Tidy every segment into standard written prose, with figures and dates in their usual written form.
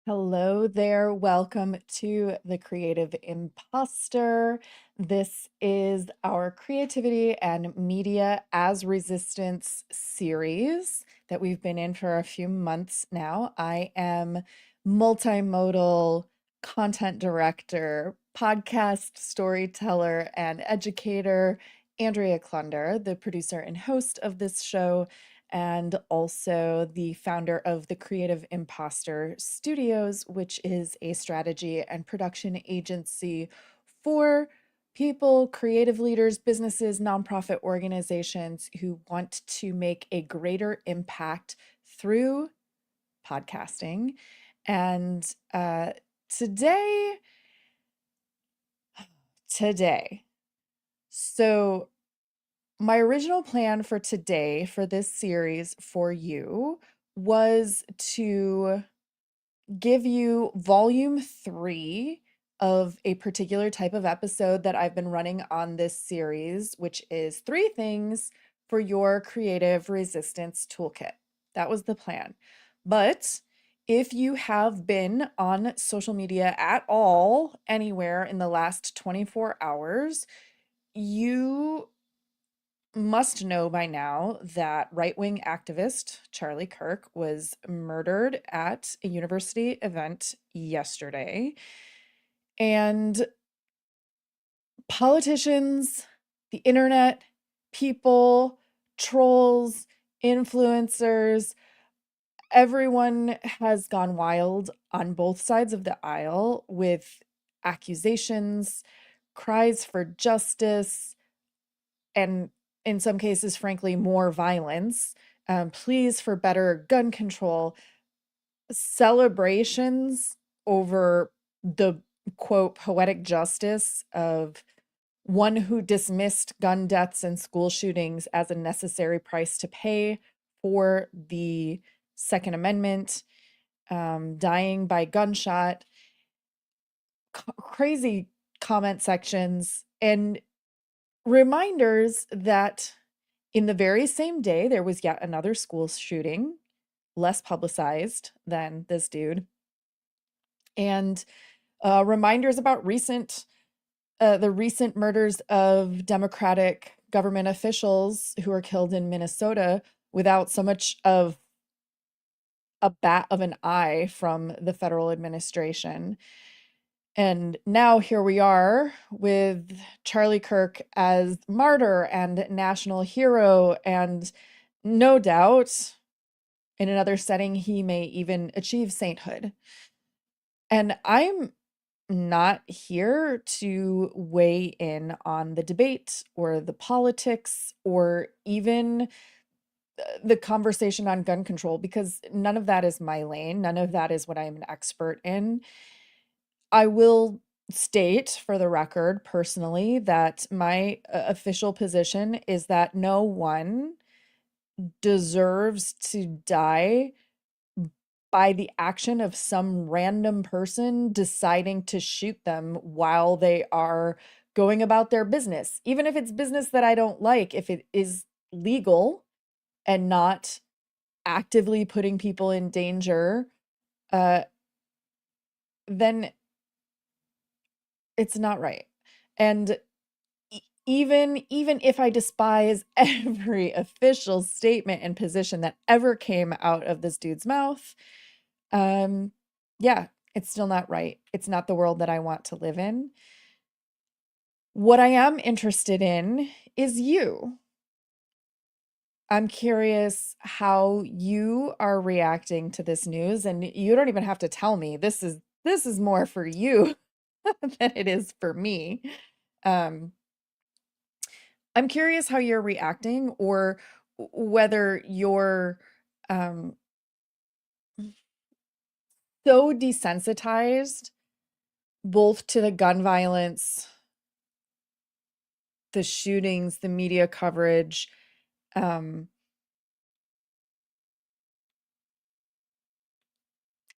Hello there. Welcome to The Creative Imposter. This is our creativity and media as resistance series that we've been in for a few months now. I am multimodal content director, podcast storyteller, and educator, Andrea Klunder, the producer and host of this show, and also the founder of the Creative Imposter Studios, which is a strategy and production agency for people, creative leaders, businesses, nonprofit organizations who want to make a greater impact through podcasting. And today, today, so my original plan for today, for this series for you, was to give you volume 3 of a particular type of episode that I've been running on this series, which is 3 things for your creative resistance toolkit. That was the plan. But if you have been on social media at all, anywhere in the last 24 hours, you must know by now that right-wing activist Charlie Kirk was murdered at a university event yesterday. And politicians, the internet, people, trolls, influencers, everyone has gone wild on both sides of the aisle with accusations, cries for justice, and in some cases, frankly, more violence, pleas for better gun control, celebrations over the quote poetic justice of one who dismissed gun deaths and school shootings as a necessary price to pay for the Second Amendment, dying by gunshot, crazy comment sections, and reminders that in the very same day, there was yet another school shooting, less publicized than this dude, and reminders about the recent murders of Democratic government officials who were killed in Minnesota without so much of a bat of an eye from the federal administration. And now here we are with Charlie Kirk as martyr and national hero, and no doubt in another setting, he may even achieve sainthood. And I'm not here to weigh in on the debate or the politics or even the conversation on gun control, because none of that is my lane. None of that is what I'm an expert in. I will state for the record personally that my official position is that no one deserves to die by the action of some random person deciding to shoot them while they are going about their business. Even if it's business that I don't like, if it is legal and not actively putting people in danger, uh, then it's not right. And even if I despise every official statement and position that ever came out of this dude's mouth, yeah, it's still not right. It's not the world that I want to live in. What I am interested in is you. I'm curious how you are reacting to this news, and you don't even have to tell me. This is more for you than it is for me. Um, I'm curious how you're reacting, or whether you're um, so desensitized both to the gun violence, the shootings, the media coverage, um,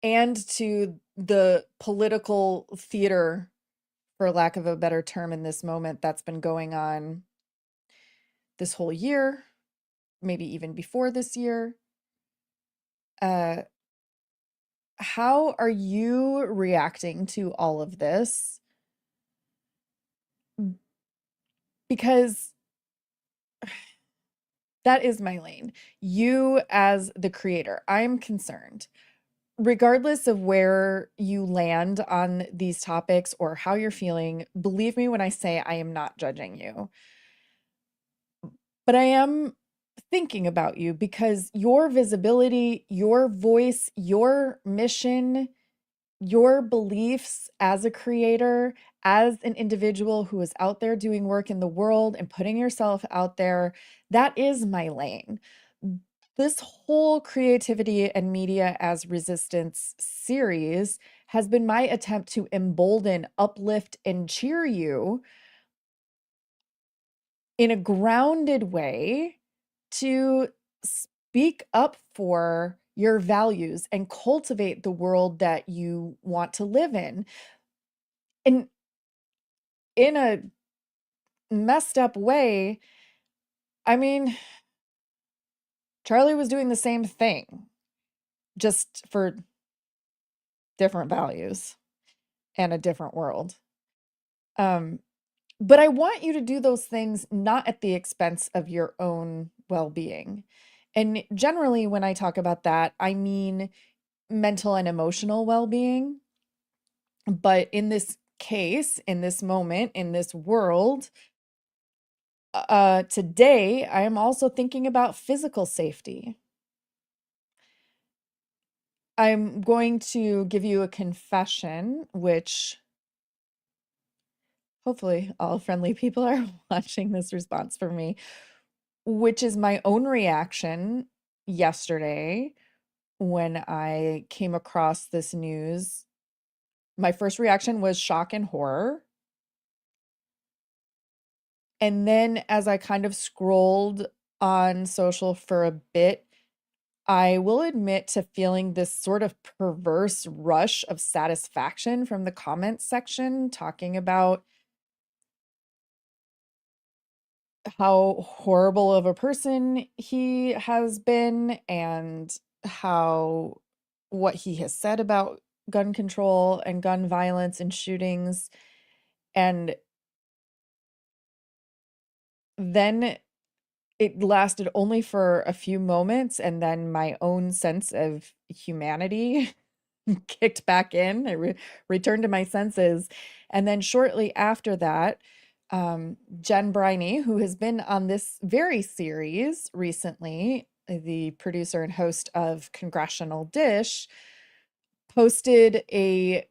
and to the political theater, for lack of a better term, in this moment that's been going on this whole year, maybe even before this year. Uh, how are you reacting to all of this? Because that is my lane. You, as the creator, I'm concerned. Regardless of where you land on these topics or how you're feeling, believe me when I say I am not judging you. But I am thinking about you because your visibility, your voice, your mission, your beliefs as a creator, as an individual who is out there doing work in the world and putting yourself out there, that is my lane. This whole creativity and media as resistance series has been my attempt to embolden, uplift, and cheer you in a grounded way to speak up for your values and cultivate the world that you want to live in. And in a messed up way, I mean, Charlie was doing the same thing, just for different values and a different world. Um, but I want you to do those things not at the expense of your own well-being. And generally, when I talk about that, I mean mental and emotional well-being. But in this case, in this moment, in this world, today, I am also thinking about physical safety. I'm going to give you a confession, which hopefully all friendly people are watching this response from me, which is my own reaction yesterday when I came across this news. My first reaction was shock and horror. And then as I kind of scrolled on social for a bit, I will admit to feeling this sort of perverse rush of satisfaction from the comments section, talking about how horrible of a person he has been and how what he has said about gun control and gun violence and shootings. And then it lasted only for a few moments, and then my own sense of humanity kicked back in. I returned to my senses. And then shortly after that, Jen Briney, who has been on this very series recently, the producer and host of Congressional Dish, posted a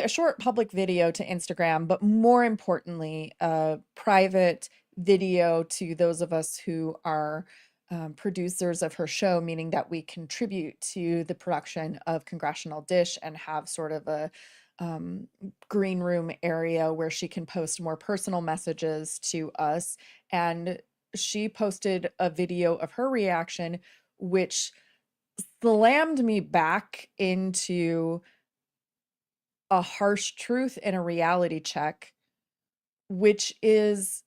short public video to Instagram, but more importantly, a private video to those of us who are producers of her show, meaning that we contribute to the production of Congressional Dish and have sort of a um, green room area where she can post more personal messages to us. And she posted a video of her reaction, which slammed me back into a harsh truth and a reality check, which is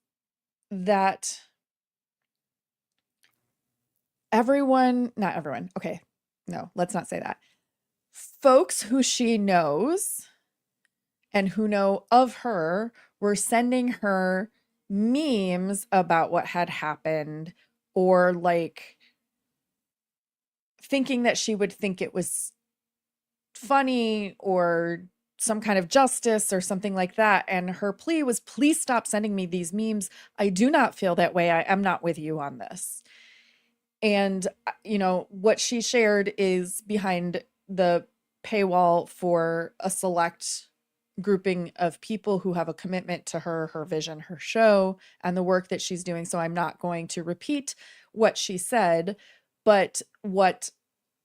that not everyone, okay, no, let's not say that. Folks who she knows and who know of her were sending her memes about what had happened, or like thinking that she would think it was funny or some kind of justice or something like that. And her plea was, please stop sending me these memes. I do not feel that way. I am not with you on this. And, what she shared is behind the paywall for a select grouping of people who have a commitment to her vision, her show, and the work that she's doing. So I'm not going to repeat what she said, but what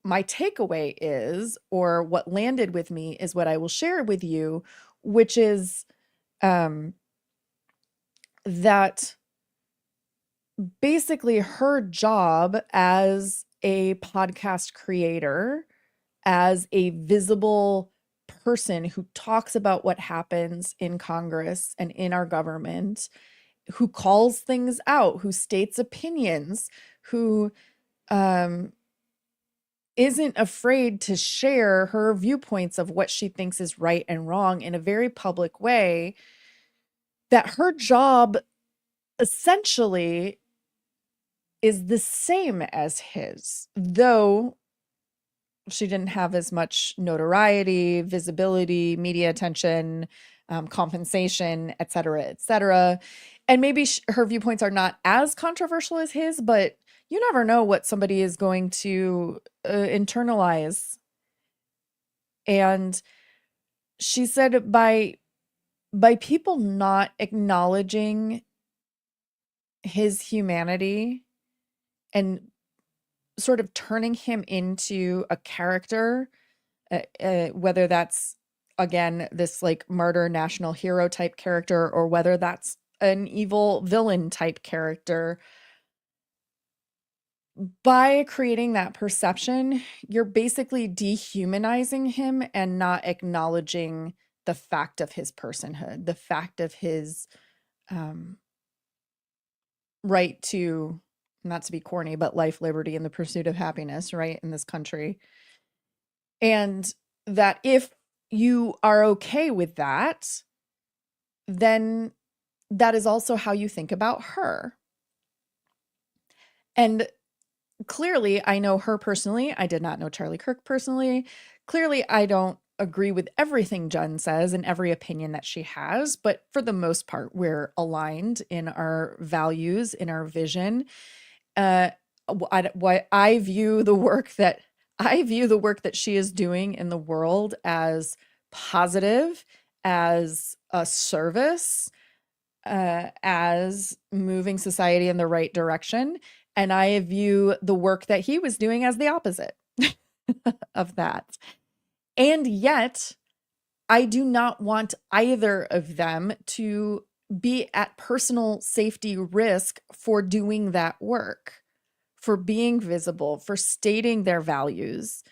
my takeaway is, or what landed with me, is what I will share with you, which is that basically her job as a podcast creator, as a visible person who talks about what happens in Congress and in our government, who calls things out, who states opinions, who isn't afraid to share her viewpoints of what she thinks is right and wrong in a very public way, that her job essentially is the same as his, though she didn't have as much notoriety, visibility, media attention, compensation, et cetera, et cetera. And maybe her viewpoints are not as controversial as his, but you never know what somebody is going to internalize. And she said by people not acknowledging his humanity and sort of turning him into a character, whether that's, again, this like martyr national hero type character, or whether that's an evil villain type character, by creating that perception, you're basically dehumanizing him and not acknowledging the fact of his personhood, the fact of his right to, not to be corny, but life, liberty, and the pursuit of happiness, right, in this country. And that if you are okay with that, then that is also how you think about her. And clearly, I know her personally. I did not know Charlie Kirk personally. Clearly, I don't agree with everything Jen says and every opinion that she has, but for the most part, we're aligned in our values, in our vision. What I view the work that she is doing in the world as positive, as a service, as moving society in the right direction. And I view the work that he was doing as the opposite of that. And yet, I do not want either of them to be at personal safety risk for doing that work, for being visible, for stating their values.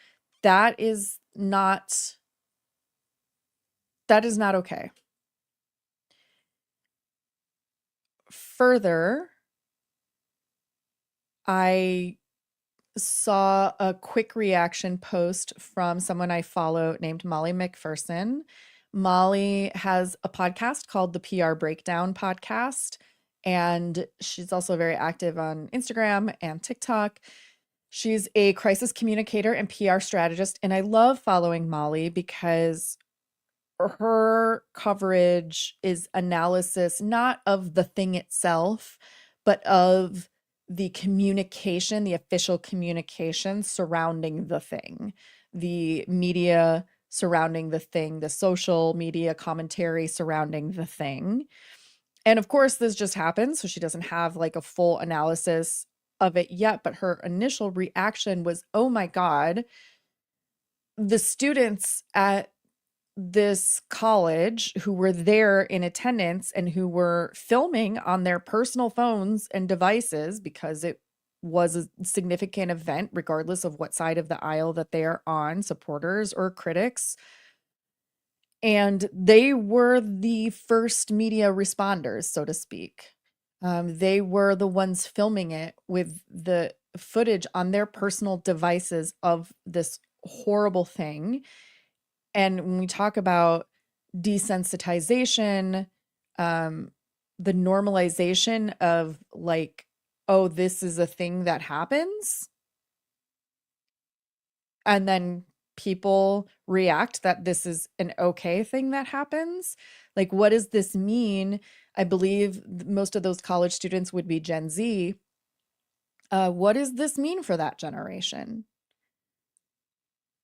That is not okay. Further, I saw a quick reaction post from someone I follow named Molly McPherson. Molly has a podcast called the PR Breakdown Podcast, and she's also very active on Instagram and TikTok. She's a crisis communicator and PR strategist, and I love following Molly because her coverage is analysis not of the thing itself, but of the communication, the official communication surrounding the thing, the media surrounding the thing, the social media commentary surrounding the thing. And of course, this just happened, so she doesn't have like a full analysis of it yet, but her initial reaction was, oh my God, the students at this college who were there in attendance and who were filming on their personal phones and devices, because it was a significant event, regardless of what side of the aisle that they are on, supporters or critics. And they were the first media responders, so to speak. They were the ones filming it with the footage on their personal devices of this horrible thing. And when we talk about desensitization, the normalization of like, oh, this is a thing that happens, and then people react that this is an okay thing that happens. Like, what does this mean? I believe most of those college students would be Gen Z. What does this mean for that generation?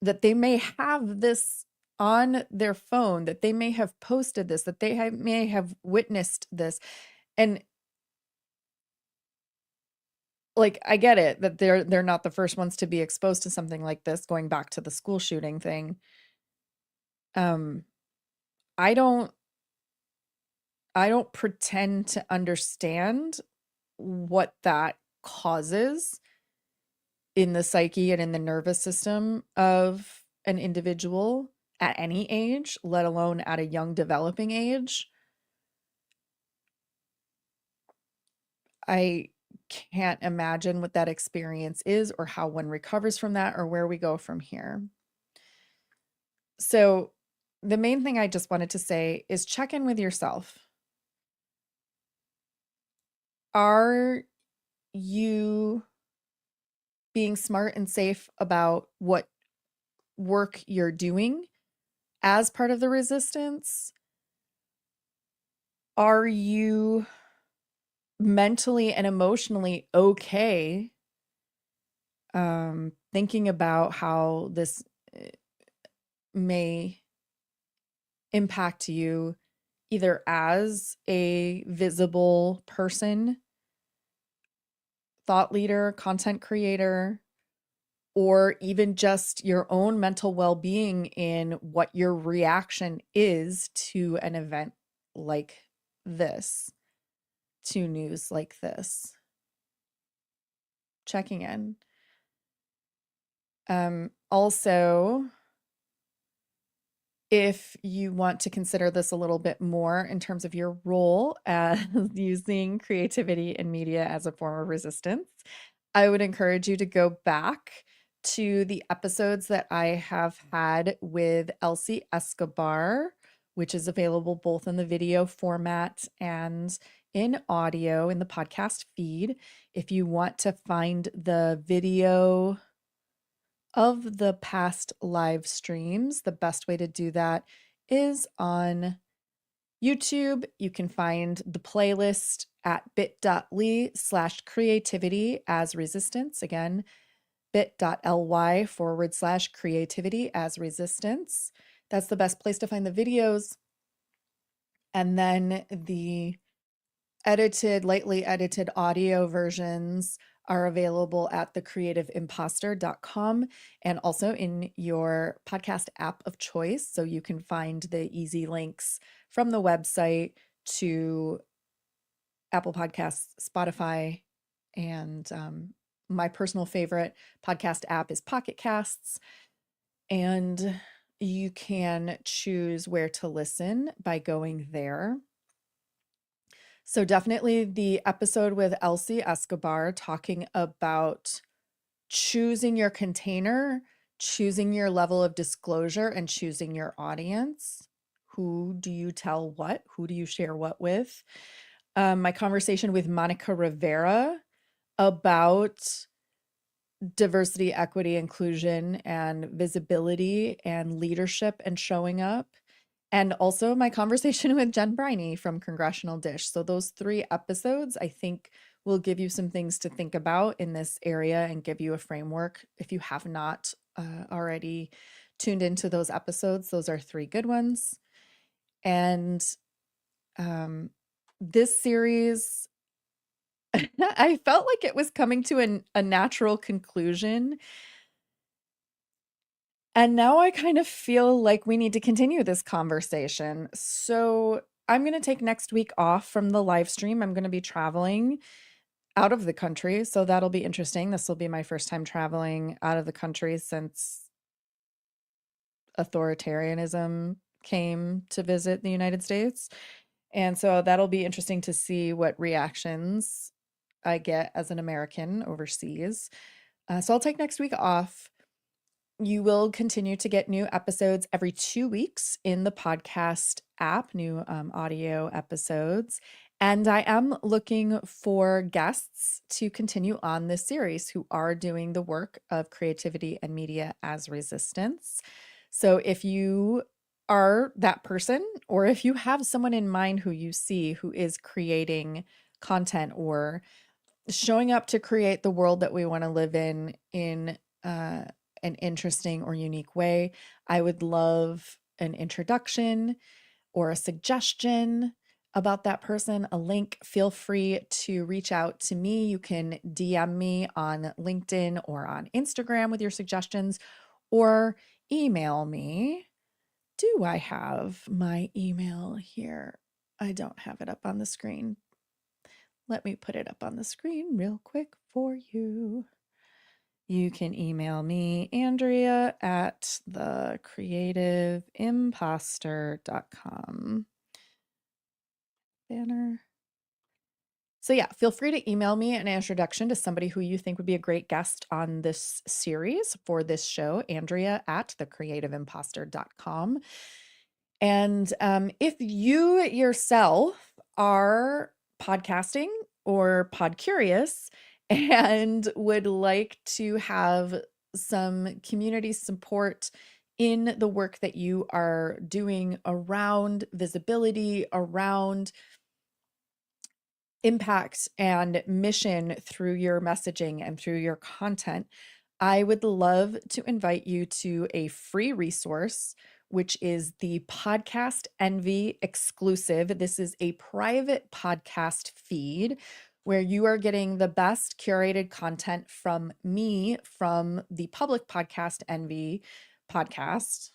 That they may have this on their phone, that they may have posted this, that they may have witnessed this. And like, I get it that they're not the first ones to be exposed to something like this, going back to the school shooting thing. I don't pretend to understand what that causes in the psyche and in the nervous system of an individual at any age, let alone at a young developing age. I can't imagine what that experience is or how one recovers from that or where we go from here. So the main thing I just wanted to say is check in with yourself. Are you being smart and safe about what work you're doing as part of the resistance? Are you mentally and emotionally okay thinking about how this may impact you either as a visible person, thought leader, content creator, or even just your own mental well-being in what your reaction is to an event like this, to news like this. Checking in. Also, if you want to consider this a little bit more in terms of your role as using creativity and media as a form of resistance, I would encourage you to go back to the episodes that I have had with Elsie Escobar, which is available both in the video format and in audio in the podcast feed. If you want to find the video of the past live streams, the best way to do that is on YouTube. You can find the playlist at bit.ly/creativity as resistance. Again, bit.ly/creativity as resistance. That's the best place to find the videos. And then the lightly edited audio versions are available at thecreativeimposter.com and also in your podcast app of choice. So you can find the easy links from the website to Apple Podcasts, Spotify, and my personal favorite podcast app is Pocket Casts. And you can choose where to listen by going there. So definitely the episode with Elsie Escobar talking about choosing your container, choosing your level of disclosure, and choosing your audience. Who do you tell what? Who do you share what with? My conversation with Monica Rivera about diversity, equity, inclusion, and visibility and leadership and showing up. And also my conversation with Jen Briney from Congressional Dish. So those 3 episodes, I think, will give you some things to think about in this area and give you a framework. If you have not already tuned into those episodes, those are 3 good ones. And this series, I felt like it was coming to a natural conclusion. And now I kind of feel like we need to continue this conversation. So I'm going to take next week off from the live stream. I'm going to be traveling out of the country. So that'll be interesting. This will be my first time traveling out of the country since authoritarianism came to visit the United States. And so that'll be interesting to see what reactions I get as an American overseas. So I'll take next week off. You will continue to get new episodes every 2 weeks in the podcast app, new audio episodes. And I am looking for guests to continue on this series who are doing the work of creativity and media as resistance. So if you are that person, or if you have someone in mind who you see who is creating content or showing up to create the world that we want to live in an interesting or unique way, I would love an introduction or a suggestion about that person, a link. Feel free to reach out to me. You can DM me on LinkedIn or on Instagram with your suggestions, or email me. Do I have my email here? I don't have it up on the screen. Let me put it up on the screen real quick for you. You can email me, Andrea, at thecreativeimposter.com. Banner. So yeah, feel free to email me an introduction to somebody who you think would be a great guest on this series for this show, Andrea at thecreativeimposter.com. And if you yourself are podcasting or pod curious and would like to have some community support in the work that you are doing around visibility, around impact and mission through your messaging and through your content, I would love to invite you to a free resource, which is the Podcast Envy exclusive. This is a private podcast feed where you are getting the best curated content from me from the public Podcast Envy podcast.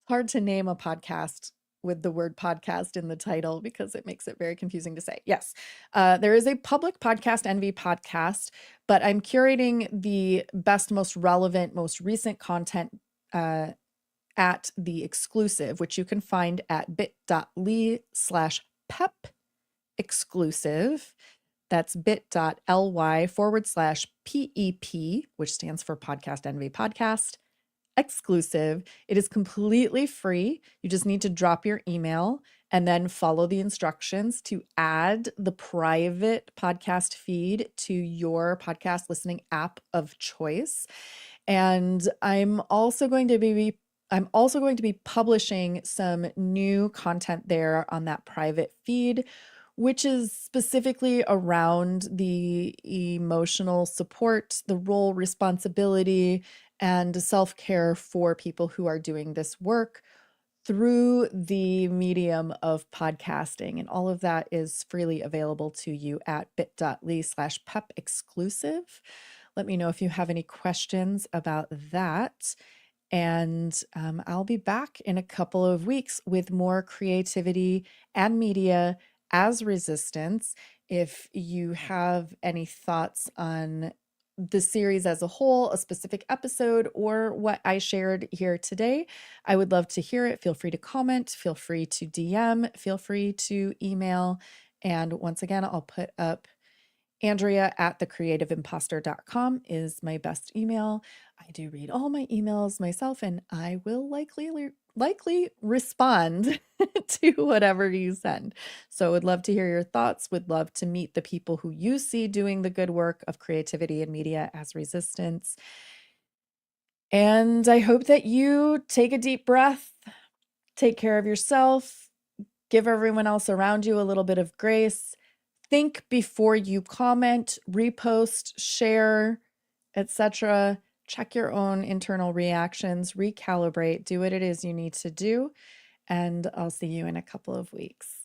Hard to name a podcast with the word podcast in the title because it makes it very confusing to say. Yes, there is a public Podcast Envy podcast, but I'm curating the best, most relevant, most recent content at the exclusive, which you can find at bit.ly/pep exclusive. That's bit.ly/PEP, which stands for Podcast Envy Podcast exclusive. It is completely free. You just need to drop your email and then follow the instructions to add the private podcast feed to your podcast listening app of choice. And I'm also going to be publishing some new content there on that private feed, which is specifically around the emotional support, the role, responsibility, and self-care for people who are doing this work through the medium of podcasting. And all of that is freely available to you at bit.ly/pep exclusive. Let me know if you have any questions about that. And I'll be back in a couple of weeks with more creativity and media as resistance. If you have any thoughts on the series as a whole, a specific episode, or what I shared here today, I would love to hear it. Feel free to comment, feel free to DM, feel free to email. And once again, I'll put up Andrea at thecreativeimposter.com is my best email. I do read all my emails myself, and I will likely respond to whatever you send. So would love to hear your thoughts, would love to meet the people who you see doing the good work of creativity and media as resistance. And I hope that you take a deep breath, take care of yourself, give everyone else around you a little bit of grace. Think before you comment, repost, share, etc. Check your own internal reactions, recalibrate, do what it is you need to do, and I'll see you in a couple of weeks.